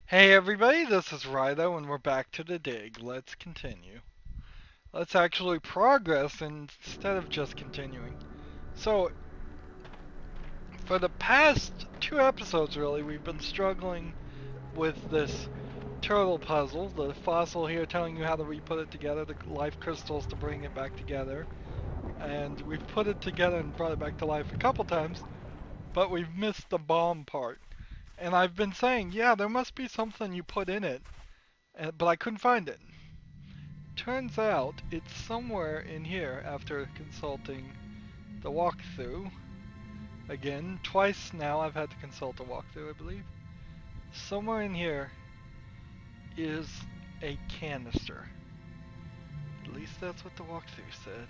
Hey everybody, this is Rydo and we're back to the dig. Let's continue. Let's actually progress instead of just continuing. So, for the past two episodes really, we've been struggling with this turtle puzzle. The fossil here telling you how to re-put it together, the life crystals to bring it back together. And we've put it together and brought it back to life a couple times, but we've missed the bomb part. And I've been saying, yeah, there must be something you put in it, but I couldn't find it. Turns out it's somewhere in here after consulting the walkthrough. Again, twice now I've had to consult a walkthrough, I believe. Somewhere in here is a canister. At least that's what the walkthrough said.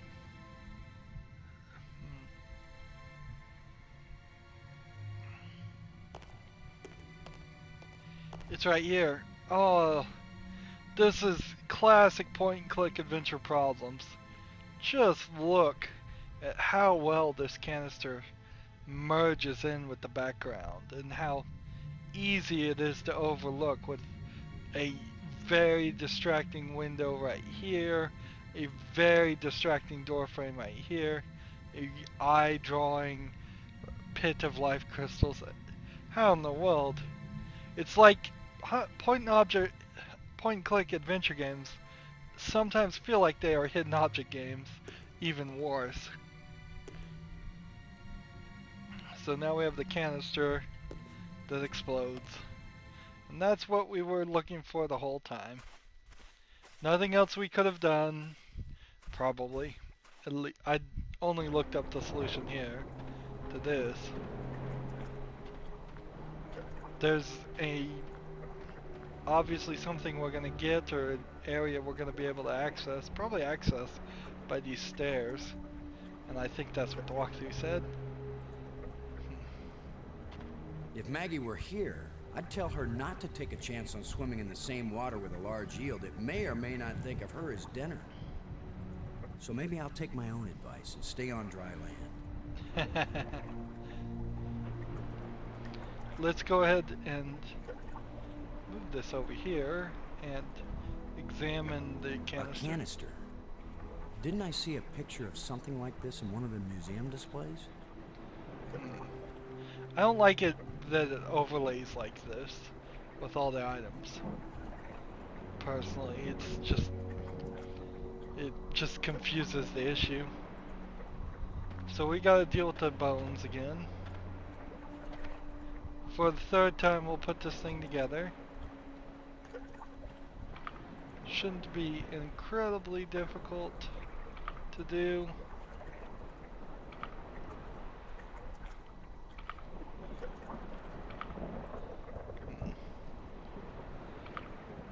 It's right here. Oh, this is classic point and click adventure problems. Just look at how well this canister merges in with the background and how easy it is to overlook with a very distracting window right here, a very distracting door frame right here, a eye drawing pit of life crystals. How in the world? It's like point and click adventure games sometimes feel like they are hidden object games, even worse. So now we have the canister that explodes. And that's what we were looking for the whole time. Nothing else we could have done, probably. I only looked up the solution here to this. There's obviously something we're gonna get or an area we're gonna be able to access, probably access by these stairs. And I think that's what the walkthrough said. If Maggie were here, I'd tell her not to take a chance on swimming in the same water with a large eel that may or may not think of her as dinner. So maybe I'll take my own advice and stay on dry land. Let's go ahead and move this over here and examine the canister. A canister? Didn't I see a picture of something like this in one of the museum displays? I don't like it that it overlays like this with all the items. Personally, it just confuses the issue. So we gotta deal with the bones again. For the third time we'll put this thing together. Shouldn't be incredibly difficult to do.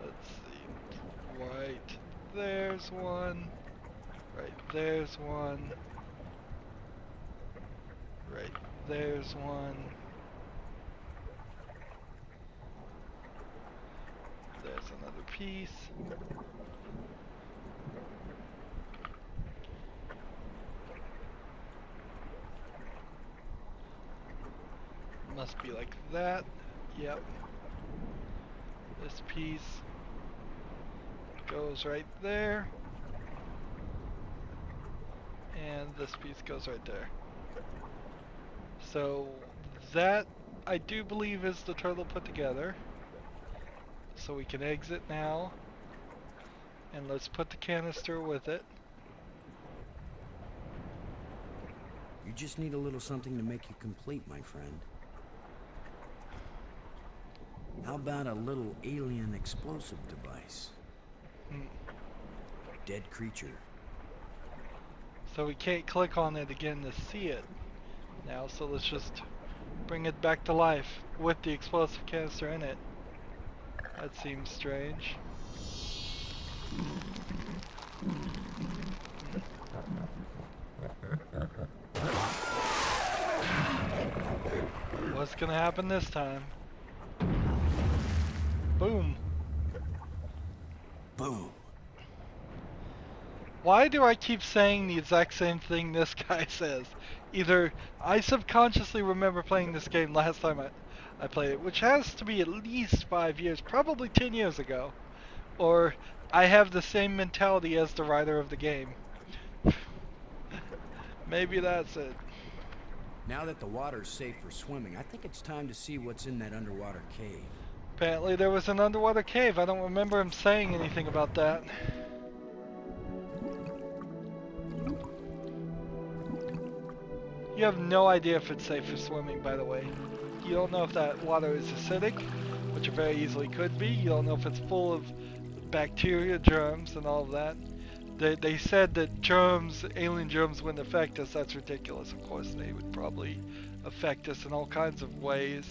Let's see. Right there's one. Right there's one. Right there's one. There's another piece. Must be like that. Yep. This piece goes right there. And this piece goes right there. So that I do believe is the turtle put together. So we can exit now. And let's put the canister with it. You just need a little something to make you complete, my friend. How about a little alien explosive device? Dead creature. So we can't click on it again to see it now, so let's just bring it back to life with the explosive canister in it. That seems strange. What's gonna happen this time? Boom. Boom. Why do I keep saying the exact same thing this guy says? Either I subconsciously remember playing this game last time I played it, which has to be at least 5 years, probably 10 years ago. Or I have the same mentality as the writer of the game. Maybe that's it. Now that the water's safe for swimming, I think it's time to see what's in that underwater cave. Apparently there was an underwater cave. I don't remember him saying anything about that. You have no idea if it's safe for swimming, by the way. You don't know if that water is acidic, which it very easily could be. You don't know if it's full of bacteria, germs, and all of that. They said that germs, alien germs, wouldn't affect us. That's ridiculous. Of course, they would probably affect us in all kinds of ways.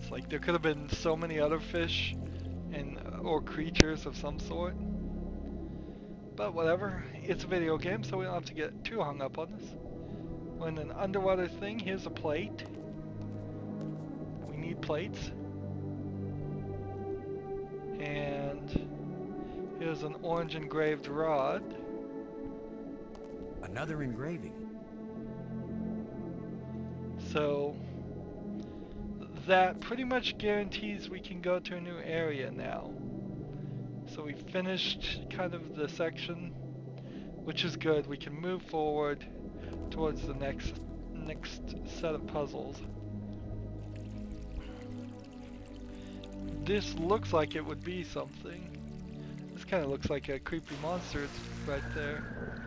It's like there could have been so many other fish and or creatures of some sort. But whatever, it's a video game, so we don't have to get too hung up on this. When an underwater thing, here's a plate. We need plates. And here's an orange engraved rod. Another engraving. So that pretty much guarantees we can go to a new area now. So we finished kind of the section, which is good. We can move forward towards the next set of puzzles. This looks like it would be something. This kind of looks like a creepy monster right there.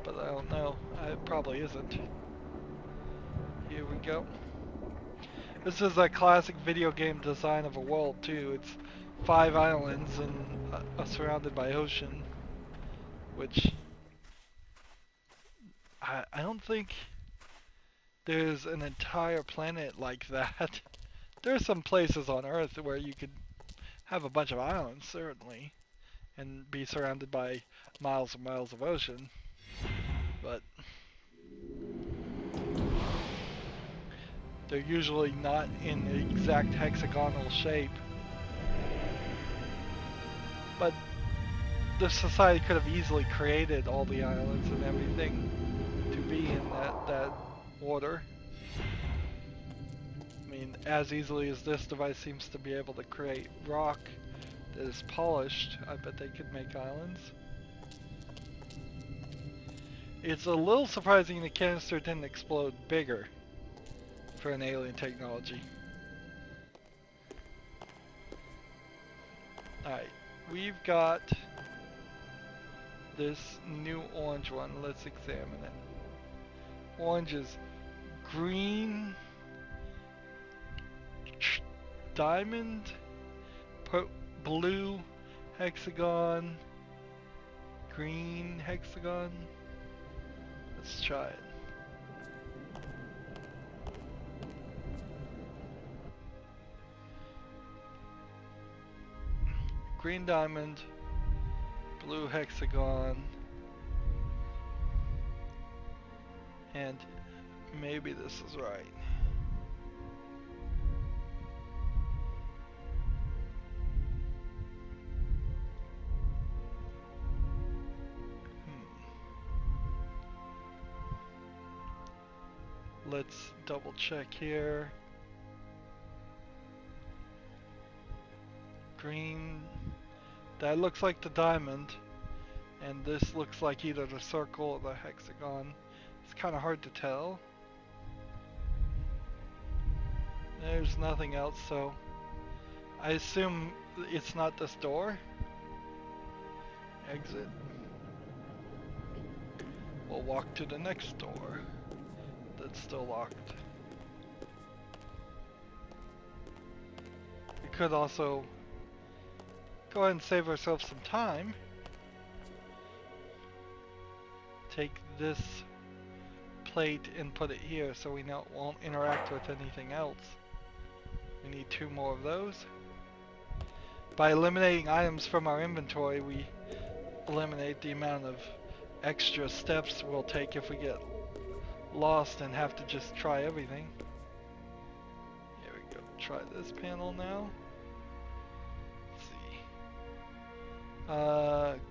But I don't know. It probably isn't. Here we go. This is a classic video game design of a world too. It's 5 islands and surrounded by ocean, which I don't think there's an entire planet like that. There's some places on Earth where you could have a bunch of islands, certainly, and be surrounded by miles and miles of ocean, but they're usually not in the exact hexagonal shape. But the society could have easily created all the islands and everything to be in that order. I mean, as easily as this device seems to be able to create rock that is polished, I bet they could make islands. It's a little surprising the canister didn't explode bigger for an alien technology. Alright, we've got this new orange one. Let's examine it. Orange is green, diamond, blue hexagon, green hexagon. Let's try it. Green diamond, blue hexagon, and maybe this is right. Let's double check here. Green, that looks like the diamond, and this looks like either the circle or the hexagon. It's kind of hard to tell. There's nothing else, so I assume it's not this door. Exit. We'll walk to the next door that's still locked. We could also go ahead and save ourselves some time. Take this plate and put it here so we know it won't interact with anything else. We need 2 more of those. By eliminating items from our inventory, we eliminate the amount of extra steps we'll take if we get lost and have to just try everything. Here we go. Try this panel now. Let's see.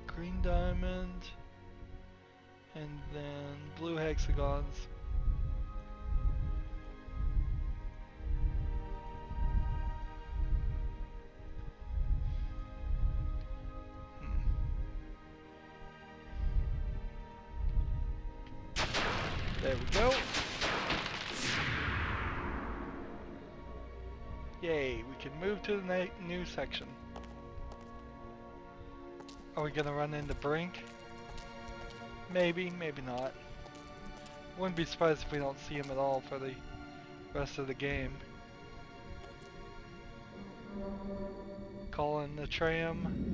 Green diamond. And then blue hexagons. There we go. Yay, we can move to the new section. Are we gonna run into Brink? Maybe, maybe not. Wouldn't be surprised if we don't see him at all for the rest of the game. Calling the tram.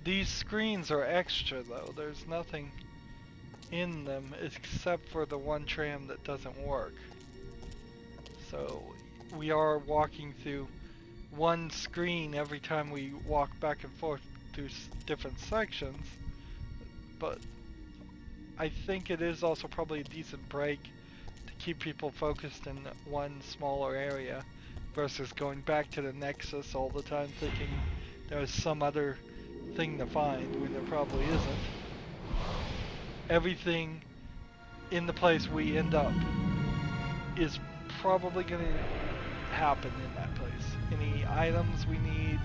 These screens are extra though, there's nothing in them except for the one tram that doesn't work. So we are walking through one screen every time we walk back and forth through different sections, but I think it is also probably a decent break to keep people focused in one smaller area versus going back to the Nexus all the time thinking there's some other thing to find when there probably isn't. Everything in the place we end up is probably going to happen in that place. Any items we need,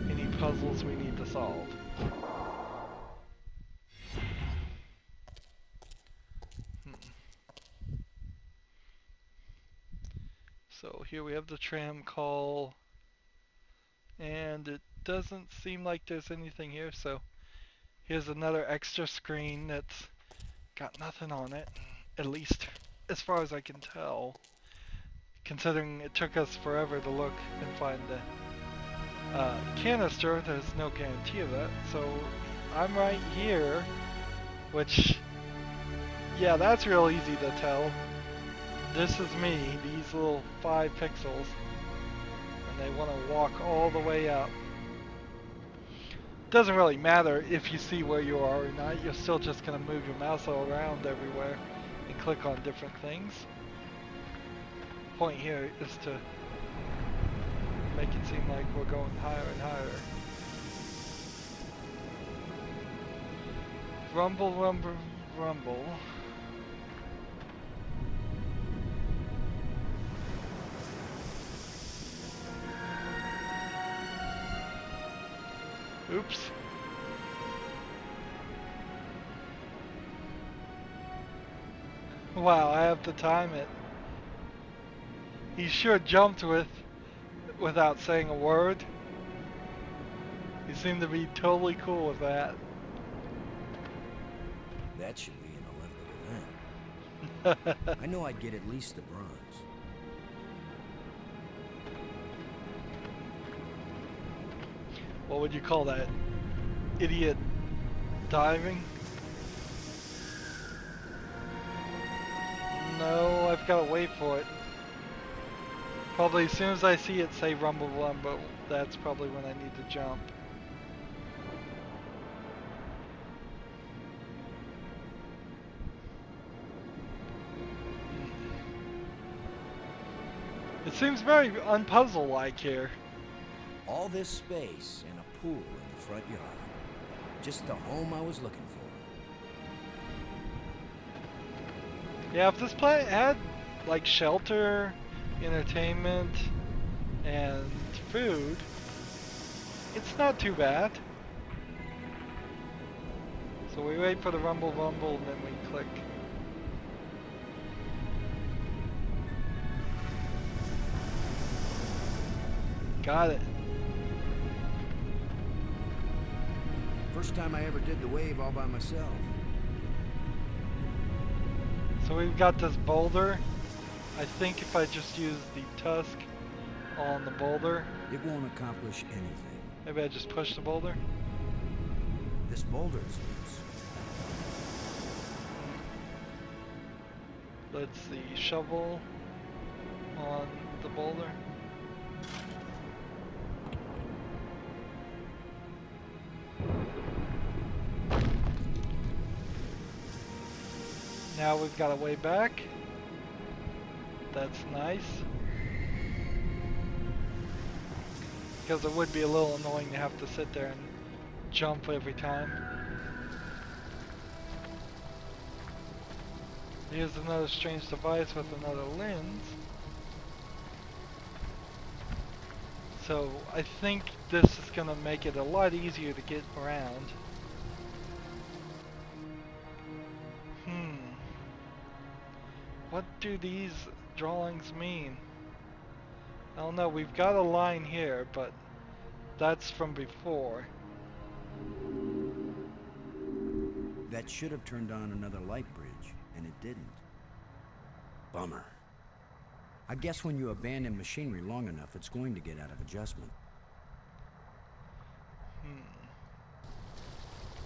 any puzzles we need to solve. So here we have the tram call, and it doesn't seem like there's anything here, so here's another extra screen that's got nothing on it, at least as far as I can tell, considering it took us forever to look and find the canister. There's no guarantee of that, so I'm right here, which, yeah, that's real easy to tell. This is me, these little 5 pixels, and they want to walk all the way up. Doesn't really matter if you see where you are or not, you're still just going to move your mouse all around everywhere and click on different things. The point here is to make it seem like we're going higher and higher. Rumble, rumble, rumble. Oops. Wow, I have to time it. He sure jumped without saying a word. He seemed to be totally cool with that. That should be an Olympic event. I know I'd get at least the bronze. What would you call that? Idiot diving? No, I've got to wait for it. Probably as soon as I see it say rumble rumble, that's probably when I need to jump. It seems very unpuzzle-like here. All this space and a pool in the front yard. Just the home I was looking for. Yeah, if this planet had like shelter, entertainment, and food, it's not too bad. So we wait for the rumble rumble and then we click. Got it. First time I ever did the wave all by myself. So we've got this boulder. I think if I just use the tusk on the boulder, it won't accomplish anything. Maybe I just push the boulder. This boulder is loose. Let's see, shovel on the boulder. Now we've got a way back. That's nice. because it would be a little annoying to have to sit there and jump every time. Here's another strange device with another lens. So I think this is going to make it a lot easier to get around. What do these drawings mean? I don't know, we've got a line here, but that's from before. That should have turned on another light bridge, and it didn't. Bummer. I guess when you abandon machinery long enough, it's going to get out of adjustment.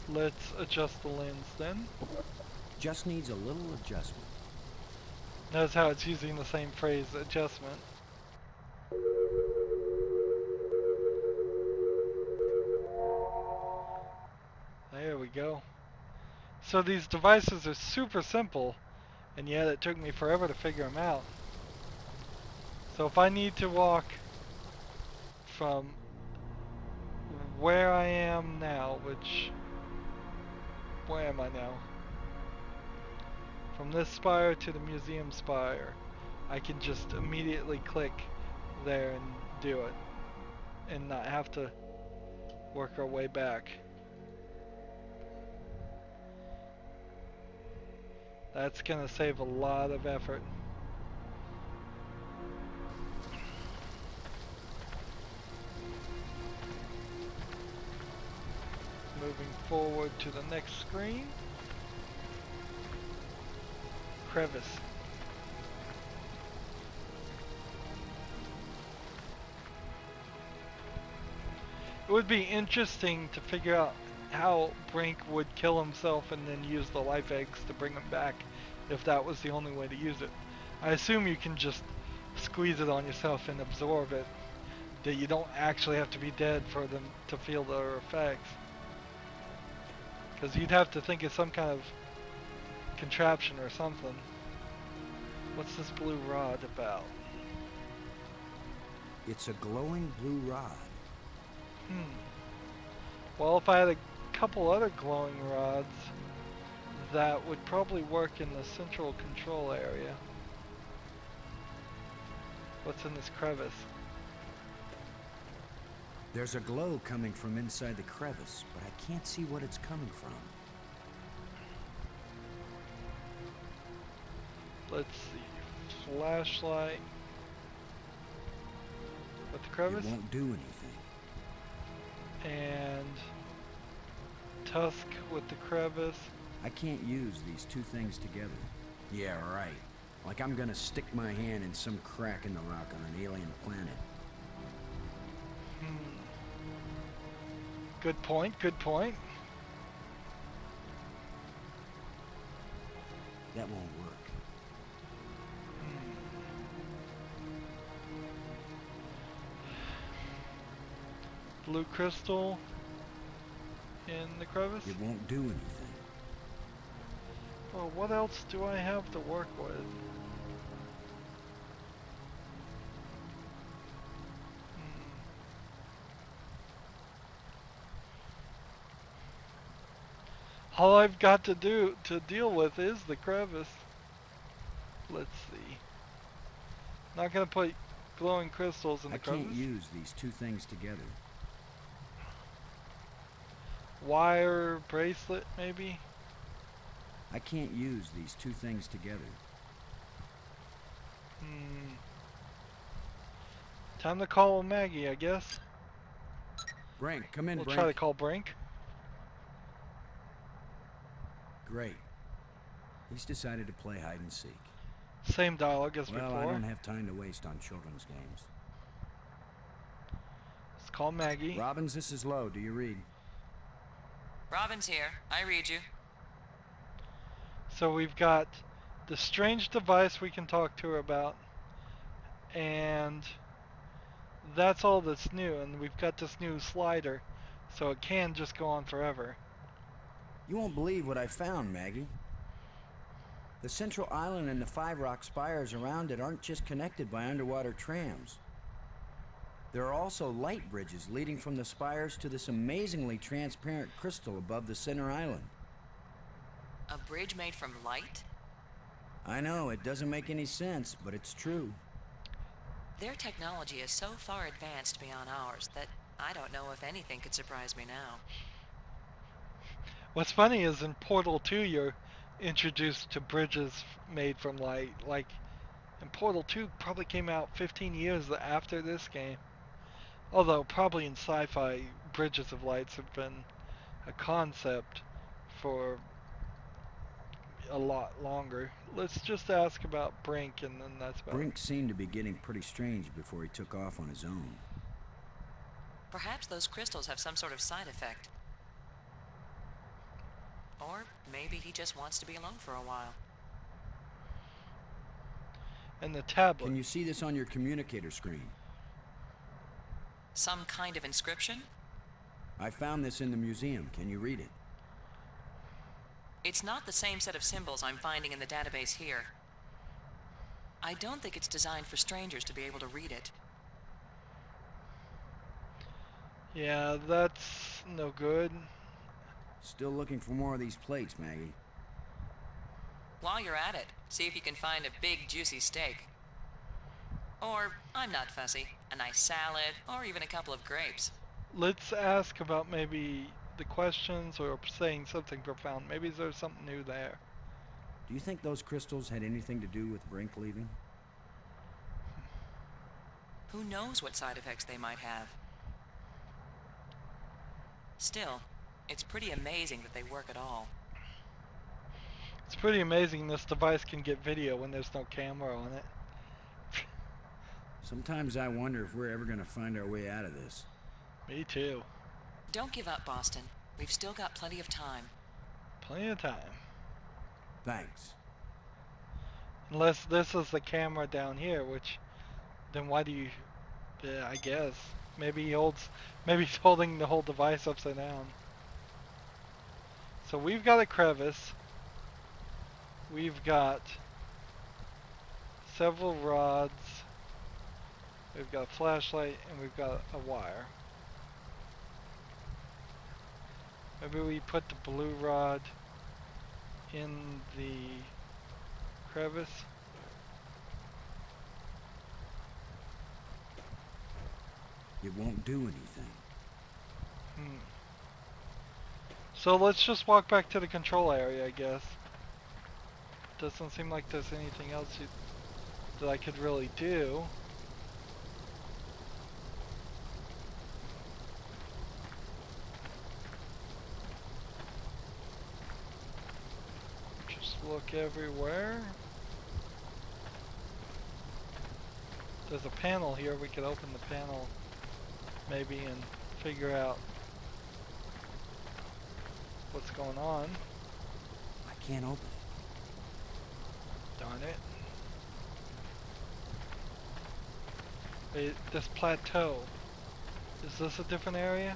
Let's adjust the lens then. Just needs a little adjustment. Notice how it's using the same phrase, adjustment. There we go. So these devices are super simple, and yet it took me forever to figure them out. So if I need to walk from where I am now, where am I now? From this spire to the museum spire, I can just immediately click there and do it, and not have to work our way back. That's gonna save a lot of effort. Moving forward to the next screen. Crevice. It would be interesting to figure out how Brink would kill himself and then use the life eggs to bring him back, if that was the only way to use it. I assume you can just squeeze it on yourself and absorb it, that you don't actually have to be dead for them to feel their effects. Because you'd have to think of some kind of contraption or something. What's this blue rod about? It's a glowing blue rod. Well, if I had a couple other glowing rods, that would probably work in the central control area. What's in this crevice? There's a glow coming from inside the crevice, but I can't see what it's coming from. Let's see. Flashlight. With the crevice? It won't do anything. And tusk with the crevice. I can't use these two things together. Yeah, right. Like I'm gonna stick my hand in some crack in the rock on an alien planet. Good point, good point. That won't work. Blue crystal in the crevice? It won't do anything. Well, what else do I have to work with? All I've got to do to deal with is the crevice. Let's see. Not gonna put glowing crystals in the crevice. I can't use these two things together. Wire bracelet, maybe? I can't use these two things together. Time to call Maggie, I guess. Brink, come in, We'll Brink. try to call Brink. Great. He's decided to play hide and seek. Same dialogue as Well, before. I don't have time to waste on children's games. Let's call Maggie. Robbins, this is Lowe. Do you read? Robbins here. I read you. So we've got the strange device we can talk to her about, and that's all that's new. And we've got this new slider, so it can just go on forever. You won't believe what I found, Maggie. The central island and the 5 rock spires around it aren't just connected by underwater trams. There are also light bridges leading from the spires to this amazingly transparent crystal above the center island. A bridge made from light? I know, it doesn't make any sense, but it's true. Their technology is so far advanced beyond ours that I don't know if anything could surprise me now. What's funny is in Portal 2 you're introduced to bridges made from light. Like, and Portal 2 probably came out 15 years after this game. Although probably in sci-fi, bridges of lights have been a concept for a lot longer. Let's just ask about Brink, and then that's about it. Brink seemed to be getting pretty strange before he took off on his own. Perhaps those crystals have some sort of side effect. Or maybe he just wants to be alone for a while. And the tablet. Can you see this on your communicator screen? Some kind of inscription? I found this in the museum. Can you read it? It's not the same set of symbols I'm finding in the database here. I don't think it's designed for strangers to be able to read it. Yeah, that's no good. Still looking for more of these plates, Maggie. While you're at it, see if you can find a big juicy steak. Or, I'm not fussy, a nice salad, or even a couple of grapes. Let's ask about maybe the questions or saying something profound. Maybe there's something new there. Do you think those crystals had anything to do with Brink leaving? Who knows what side effects they might have? Still, it's pretty amazing that they work at all. It's pretty amazing this device can get video when there's no camera on it. Sometimes I wonder if we're ever going to find our way out of this. Me too. Don't give up, Boston. We've still got plenty of time. Plenty of time. Thanks. Unless this is the camera down here, which, then why do you, yeah, I guess. Maybe he's holding the whole device upside down. So we've got a crevice. We've got several rods. We've got a flashlight, and we've got a wire. Maybe we put the blue rod in the crevice. It won't do anything. So let's just walk back to the control area, I guess. Doesn't seem like there's anything else that I could really do. Just look everywhere. There's a panel here. We could open the panel maybe and figure out what's going on. I can't open it. Darn it. This plateau. Is this a different area?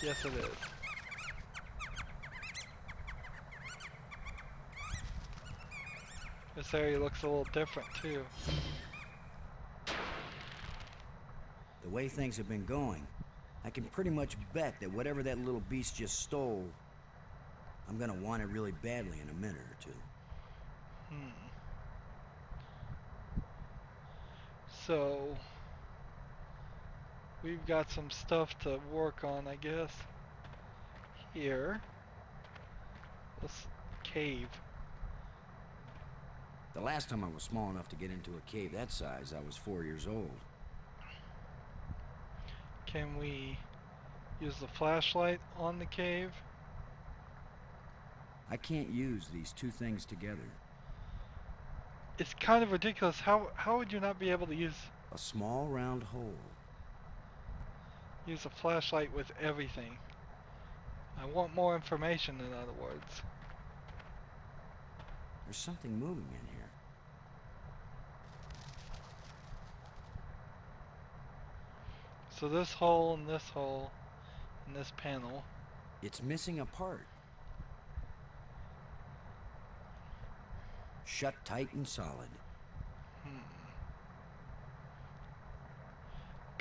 Yes, it is. This area looks a little different too. The way things have been going, I can pretty much bet that whatever that little beast just stole, I'm gonna want it really badly in a minute or two. So, we've got some stuff to work on, I guess. Here. This cave. The last time I was small enough to get into a cave that size, I was 4 years old. Can we use the flashlight on the cave? I can't use these two things together. It's kind of ridiculous. How would you not be able to use A small round hole. a flashlight with everything? I want more information, in other words. There's something moving in here. So this hole and this hole and this panel. It's missing a part. Shut tight and solid.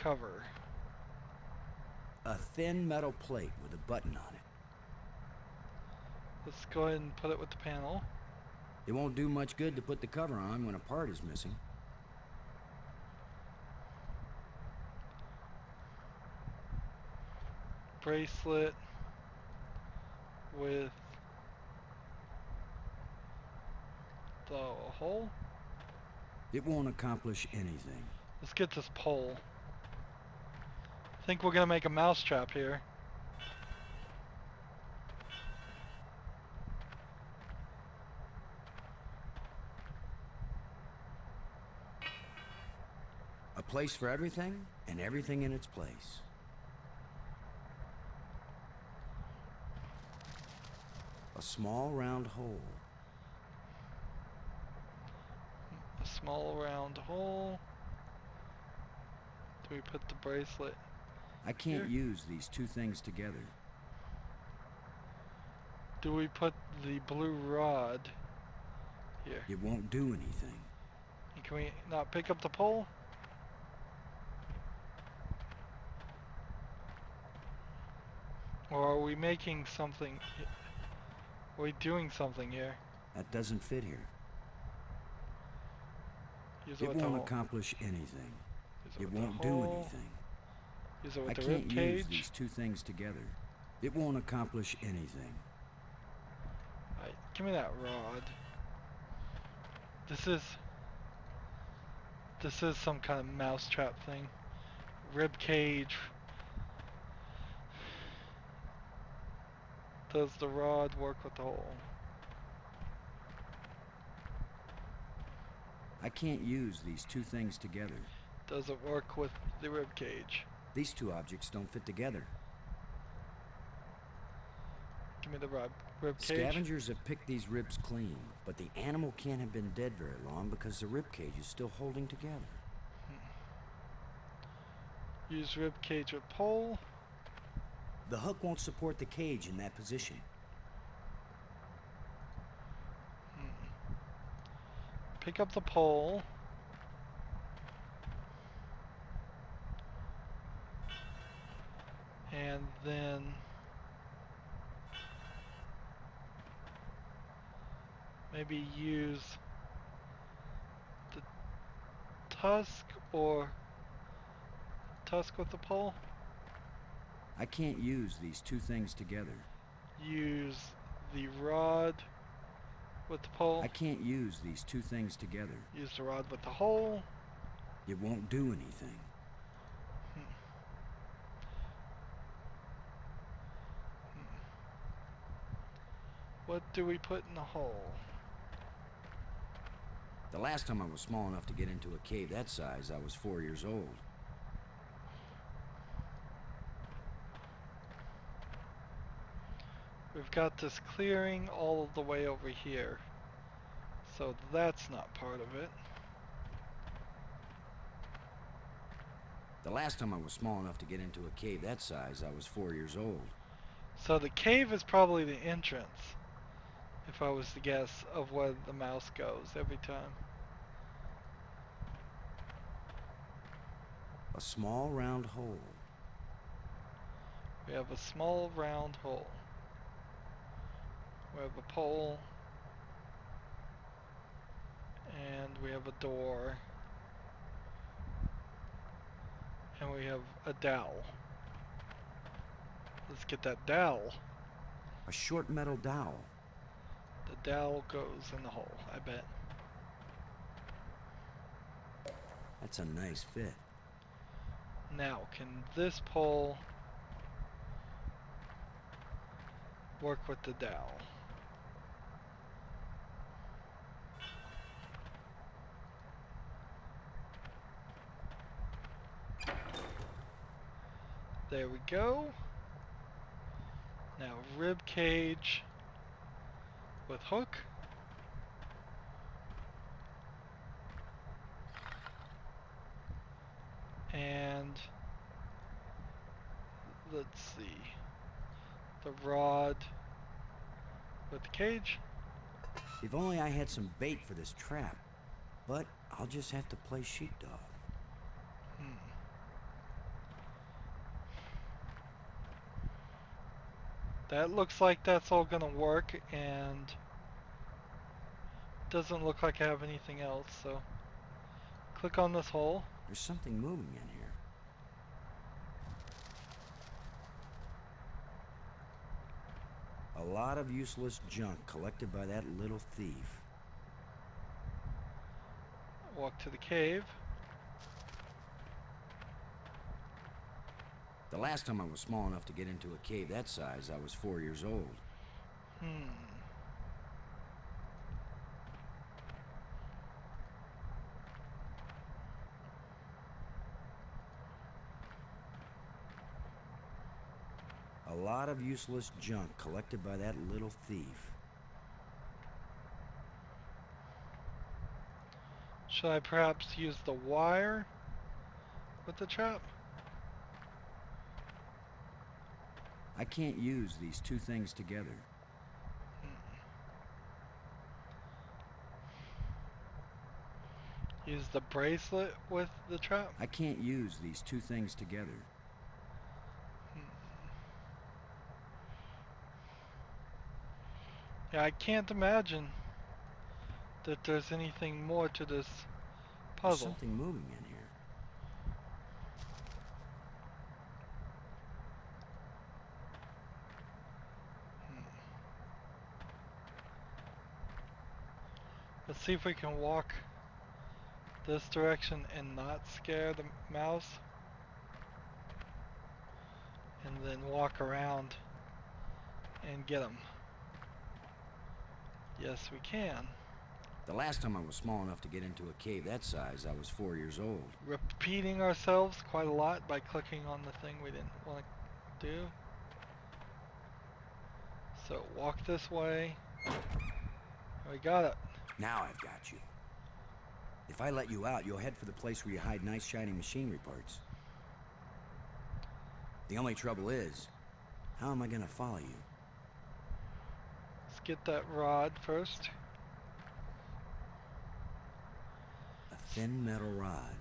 cover? A thin metal plate with a button on it. Let's go ahead and put it with the panel. It won't do much good to put the cover on when a part is missing. Bracelet with the hole. It won't accomplish anything. Let's get this pole. I think we're gonna make a mousetrap here. A place for everything, and everything in its place. A small round hole. A small round hole. Do we put the bracelet? I can't Here? use these two things together. Do we put the blue rod here? It won't do anything. And can we not pick up the pole? Or are we making something? Are we doing something here? That doesn't fit here. Use It with the won't hole. accomplish anything. Use It with the won't do hole. anything. Use it I with the can't rib use cage. these two things together. It won't accomplish anything. Alright, give me that rod. This is some kind of mousetrap thing. Rib cage. Does the rod work with the hole? I can't use these two things together. Does it work with the rib cage? These two objects don't fit together. Give me the rib cage. Scavengers have picked these ribs clean, but the animal can't have been dead very long because the rib cage is still holding together. Use rib cage with pole. The hook won't support the cage in that position. Pick up the pole. And then maybe use the tusk with the pole. I can't use these two things together. Use the rod with the pole. I can't use these two things together. Use the rod with the hole. It won't do anything. What do we put in the hole? The last time I was small enough to get into a cave that size, I was 4 years old. We've got this clearing all the way over here. So that's not part of it. The last time I was small enough to get into a cave that size, I was 4 years old. So the cave is probably the entrance, if I was to guess, of where the mouse goes every time. A small round hole. We have a small round hole. We have a pole. And we have a door. And we have a dowel. Let's get that dowel. A short metal dowel. The dowel goes in the hole, I bet. That's a nice fit. Now, can this pole work with the dowel? There we go. Now rib cage with hook. And let's see. The rod with the cage. If only I had some bait for this trap. But I'll just have to play sheepdog. That looks like that's all gonna work, and doesn't look like I have anything else, so click on this hole. There's something moving in here. A lot of useless junk collected by that little thief. Walk to the cave. The last time I was small enough to get into a cave that size, I was 4 years old. A lot of useless junk collected by that little thief. Should I perhaps use the wire with the trap? I can't use these two things together. Use the bracelet with the trap? I can't use these two things together. Yeah, I can't imagine that there's anything more to this There's puzzle. something moving in here. Let's see if we can walk this direction and not scare the mouse. And then walk around and get him. Yes, we can. The last time I was small enough to get into a cave that size, I was 4 years old. Repeating ourselves quite a lot by clicking on the thing we didn't want to do. So walk this way. We got it. Now I've got you. If I let you out, you'll head for the place where you hide nice shiny machinery parts. The only trouble is, how am I gonna follow you? Let's get that rod first. A thin metal rod.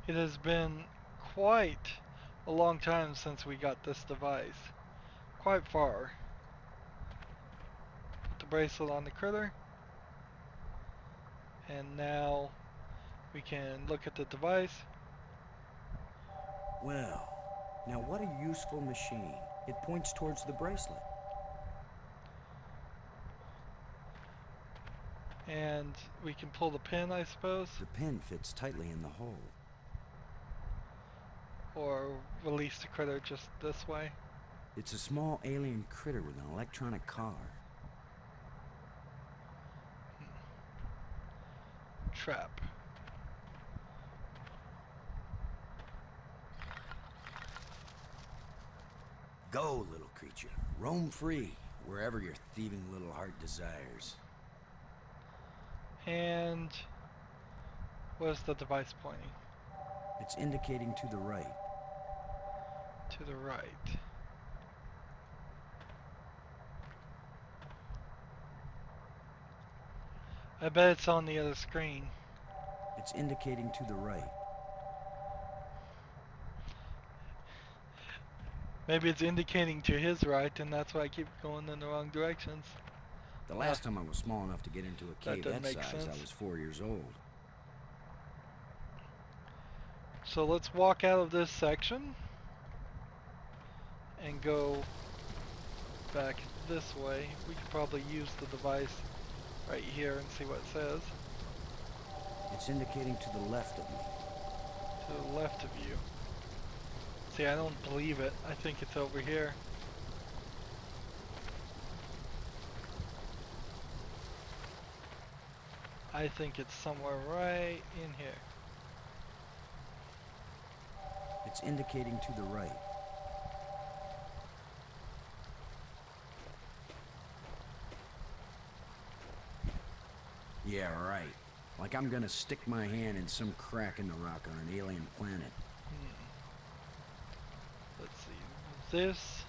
It has been quite a long time since we got this device. Quite far. Put the bracelet on the critter. And now we can look at the device. Well, now what a useful machine. It points towards the bracelet. And we can pull the pin, I suppose. The pin fits tightly in the hole. Or release the critter just this way. It's a small alien critter with an electronic collar. Trap. Go, little creature. Roam free, wherever your thieving little heart desires. And where's the device pointing? It's indicating to the right. To the right. I bet it's on the other screen. It's indicating to the right. Maybe it's indicating to his right, and that's why I keep going in the wrong directions. The last time I was small enough to get into a cave doesn't that make size, sense. I was 4 years old. So let's walk out of this section and go back this way. We could probably use the device right here and see what it says. It's indicating to the left of me. To the left of you. See, I don't believe it. I think it's over here. I think it's somewhere right in here. It's indicating to the right. Yeah, right. Like I'm gonna stick my hand in some crack in the rock on an alien planet. Let's see. This.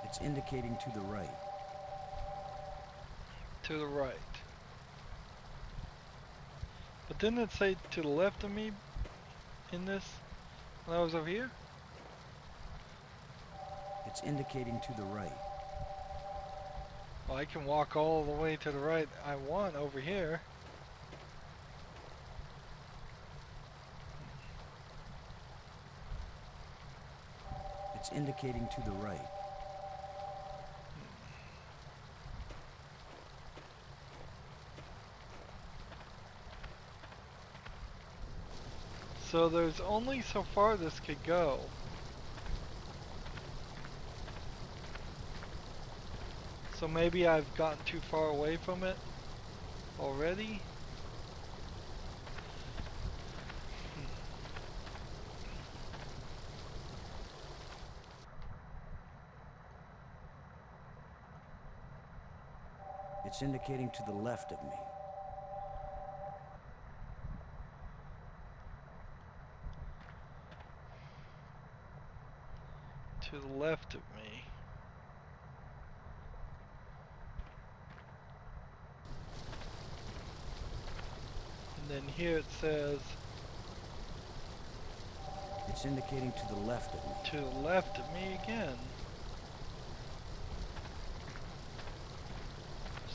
It's indicating to the right. To the right. But didn't it say to the left of me in this when I was over here? It's indicating to the right. Well, I can walk all the way to the right I want over here. It's indicating to the right. So there's only so far this could go. So maybe I've gotten too far away from it already. It's indicating to the left of me. To the left of me. And then here it says It's indicating to the left of me. to the left of me again.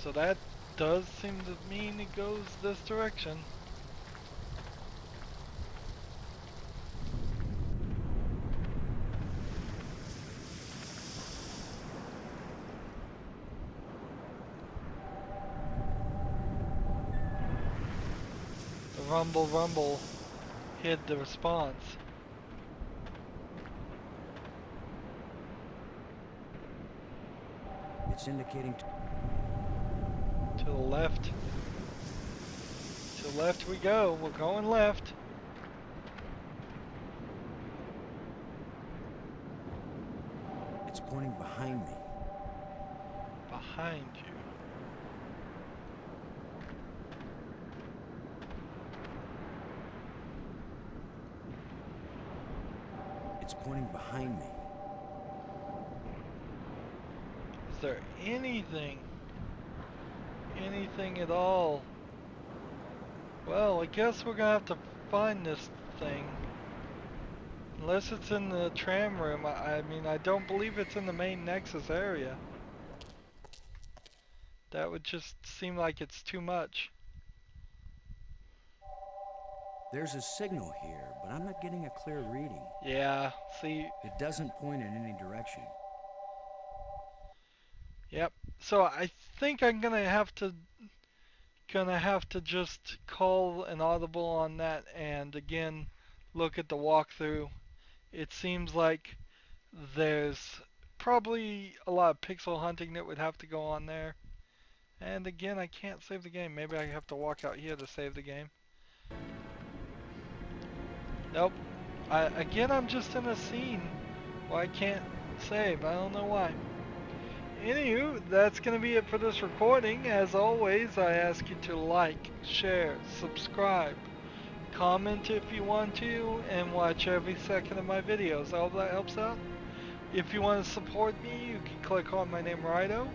So that does seem to mean it goes this direction. The rumble rumble hid the response. It's indicating To the left. To the left we go. We're going left. It's pointing behind me. Behind you. It's pointing behind me. Is there anything at all? Well, I guess we're gonna have to find this thing. Unless it's in the tram room. I mean, I don't believe it's in the main Nexus area. That would just seem like it's too much. There's a signal here, but I'm not getting a clear reading. Yeah, see, It doesn't point in any direction. yep. So I think I'm gonna have to just call an audible on that and again look at the walkthrough. It seems like there's probably a lot of pixel hunting that would have to go on there. And again, I can't save the game. Maybe I have to walk out here to save the game. Nope. Again, I'm just in a scene where I can't save. I don't know why. Anywho, that's going to be it for this recording. As always, I ask you to like, share, subscribe, comment if you want to, and watch every second of my videos. I hope that helps out. If you want to support me, you can click on my name, Rydo.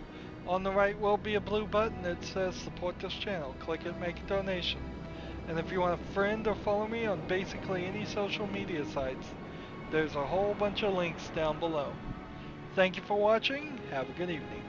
On the right will be a blue button that says support this channel. Click it, make a donation. And if you want to friend or follow me on basically any social media sites, there's a whole bunch of links down below. Thank you for watching. Have a good evening.